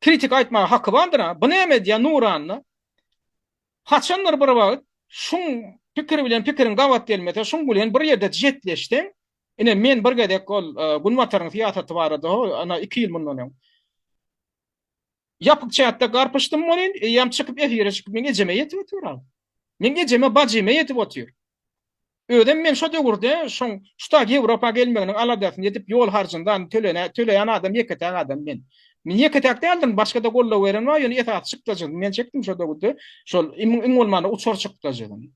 kritik aýtmaga haky bardyr. Bu näme diýen Nuranny haçanlar bir wagt şuň pikir bilen pikirin gawat gelmede şuň bilen bir ýerde jetleşdi. Ine men bir gedek ol Gunwataryň teatry barady, ana 2 ýyl mundan öň. Yapık çatda garpışdym bolyn, ýam çykyp efire çykyp men ejeme ýetip otural. Men ejeme bajyma ýetip otur. Ödem men şo döwürde şoň şuta Ýewropa gelmeginiň aladasyny ýetip ýol harjyndan töleýän adam ýeketäk adam men. Men ýeketäk däldim, başga da golla beren wa ýöne ýetat çykdyjym. Men çekdim şo döwürde. Şol iň bolmany uçur çykdyjym.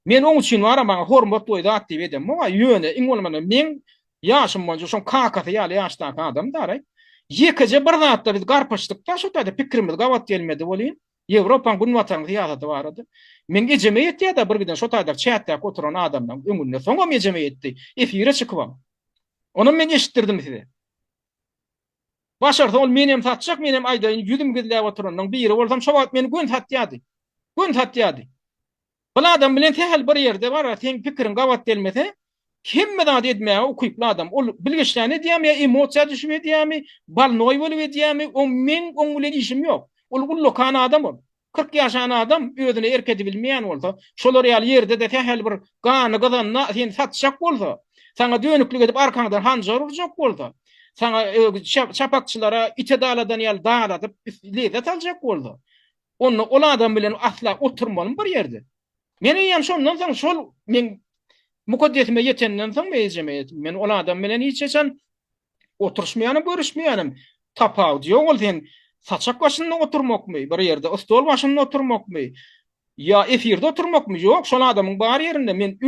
Men oň üçin wara maňa hormat boýda aktiv edem. Muga ýöne iň bolmany men ýaşym boýunça şoň kakaty ýaly ýaşdaky adam daray. Ýekece bir zatda biz garpışdykda şo taýda pikirimiz gawat gelmedi bolýan. Ýewropaň Gunwataryň teatry barady. Men ejeme ýetdi da bir giden şo taýda çatda oturan adamdan öňünde soňam ejeme ýetdi. Efire çykypam. Onu men eşitdirdim size. Başarsa ol menem satjak, menem aýda ýüzüm gizläp oturanyň biri bolsam şo wagt meni gün satýady. Gün satýady. Bu adam bilen tehel bir ýerde bar, sen pikirin gawat gelmese, hemme da edmäge okuyply adam. Ol bilgiçlerini diýämi, emosiýa düşüp diýämi, bal noý bolup diýämi, o men oň bilen işim ýok. Ol gullokan adam ol. 40 ýaşany adam özüni erkedi bilmeýän bolsa, şolar ýaly ýerde de tehel bir gany gazanna sen satjak bolsa, sana dönüklik edip arkaňdan hanjar urjak bolsa, sana çapakçylara itedaladan ýaly dağladyp lezzet aljak bolsa, onu ol adam bilen asla oturmalym bir ýerde. Meni ýam şondan soň şol men mukaddesime ýetenden soň ejeme men ol adam bilen hiç çeçen oturuşmaýanym, görüşmeýanym. Tapaw diýok ol sen saçak başynda oturmakmy, bir ýerde stol başynda oturmakmy, ýa efirde oturmakmy? Ýok, şol adamyň bar ýerinde men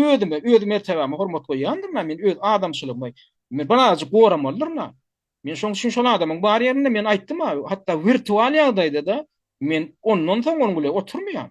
öz mertebemi hormat goýandyr, men öz adamçylygymy men banazy goramalyrna. Men şoň üçin şol adamyň bar ýerinde men aýtdym, hatda virtual ýagdaýda da men ondan soň onu bilen oturmaýan.